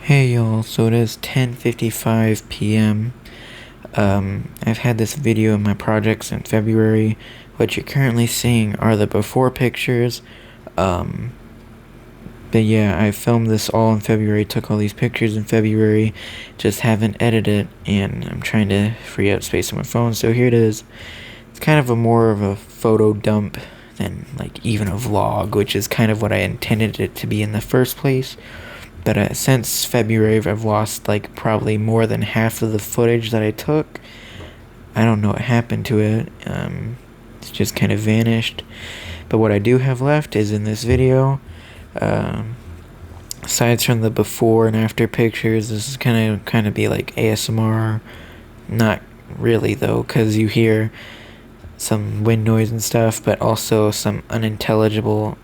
Hey y'all, so it is 10:55 p.m. I've had this video in my projects in February. What you're currently seeing are the before pictures. Um, but yeah, I filmed this all in February, took all these pictures in February, just haven't edited, and I'm trying to free up space on my phone, so here it is. It's kind of more of a photo dump than like even a vlog, which is kind of what I intended it to be in the first place. But since February, I've lost like probably more than half of the footage that I took. I don't know what happened to it. It's just kind of vanished. But what I do have left is in this video. Aside from the before and after pictures, this is kind of be like ASMR. Not really though, because you hear some wind noise and stuff, but also some unintelligible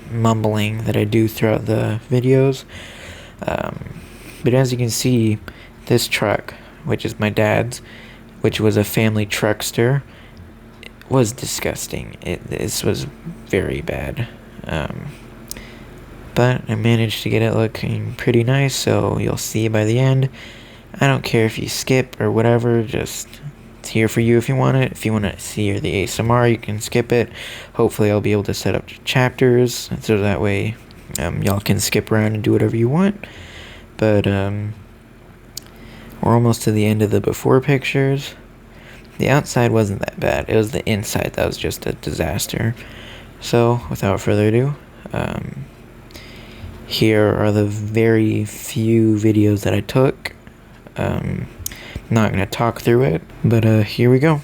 mumbling that I do throughout the videos. But as you can see, this truck, which is my dad's, which was a family truckster, was disgusting. This was very bad. But I managed to get it looking pretty nice, so you'll see by the end. I don't care if you skip or whatever, just it's here for you if you want it. If you want to see the ASMR, you can skip it. Hopefully I'll be able to set up chapters, so that way y'all can skip around and do whatever you want. But we're almost to the end of the before pictures. The outside wasn't that bad. It was the inside that was just a disaster. So without further ado, here are the very few videos that I took. Not gonna talk through it, but here we go.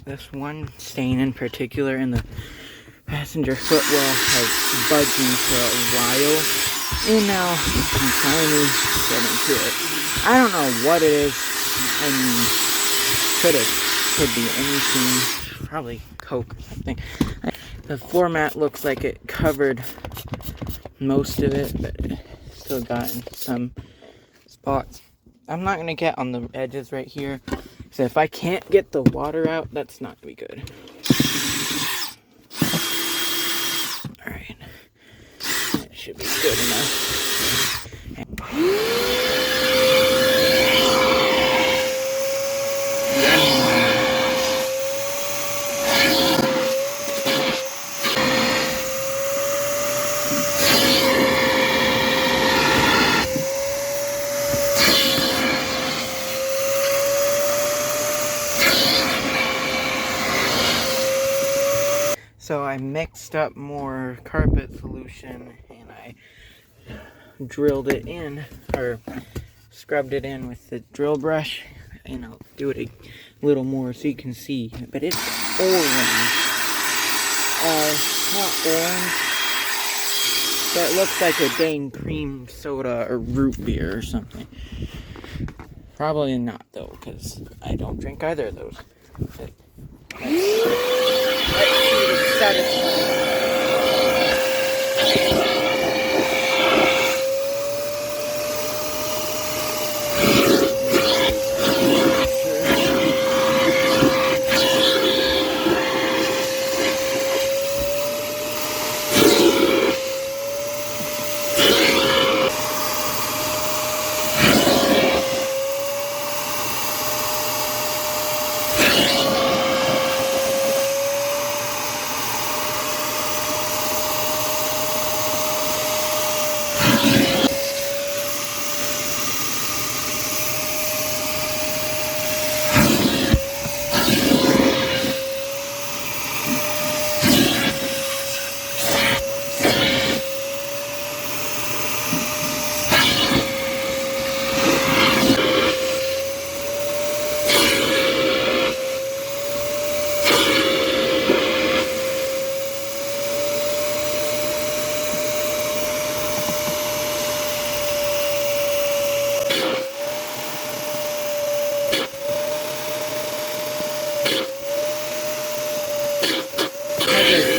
This one stain in particular in the passenger footwell has bugged me for a while, and now I'm finally getting to it. I don't know what it is. I mean, could be anything, probably Coke or something. The floor mat looks like it covered most of it, but still got in some spots. I'm not gonna get on the edges right here. So if I can't get the water out, that's not gonna be good. Alright. That should be good enough. So I mixed up more carpet solution and I drilled it in, or scrubbed it in with the drill brush, and I'll do it a little more so you can see. But it's orange. Not orange, but it looks like a dang cream soda or root beer or something. Probably not though, because I don't drink either of those. But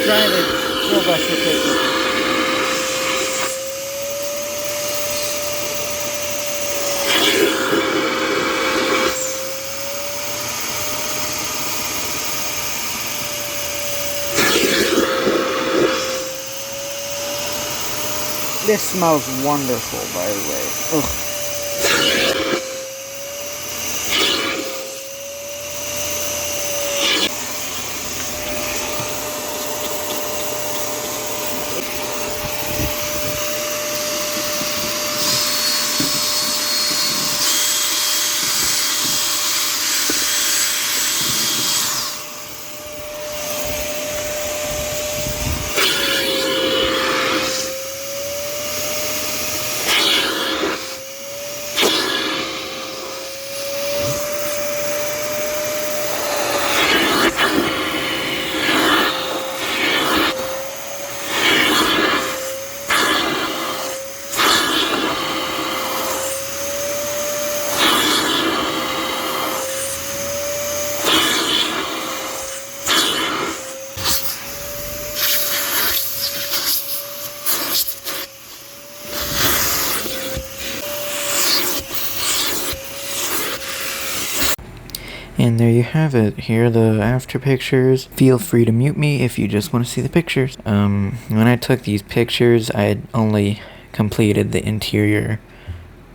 drive it. Robust replacement. This smells wonderful, by the way. Ugh. And there you have it. Here are the after pictures. Feel free to mute me if you just want to see the pictures. When I took these pictures, I had only completed the interior.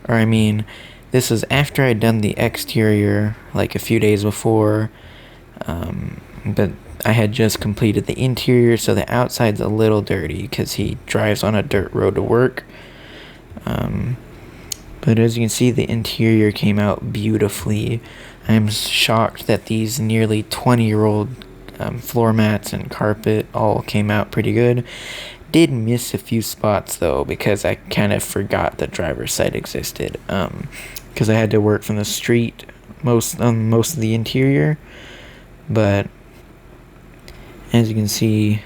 Or I mean, this was after I'd done the exterior like a few days before. But I had just completed the interior, so the outside's a little dirty because he drives on a dirt road to work. But as you can see, the interior came out beautifully. I'm shocked that these nearly 20-year-old floor mats and carpet all came out pretty good. Did miss a few spots though because I kind of forgot the driver's side existed. Because I had to work from the street most of the interior. But as you can see,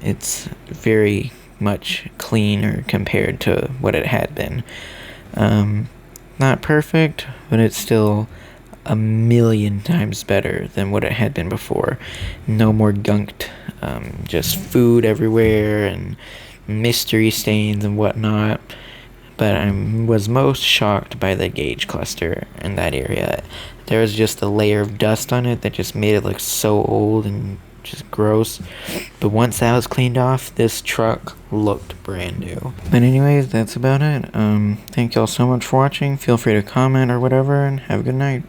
it's very much cleaner compared to what it had been. Not perfect, but it's still a million times better than what it had been before. No more gunked, just food everywhere and mystery stains and whatnot. But I was most shocked by the gauge cluster in that area. There was just a layer of dust on it that just made it look so old and just gross. But once that was cleaned off, this truck looked brand new. But anyways, that's about it. Thank y'all so much for watching. Feel free to comment or whatever, and have a good night.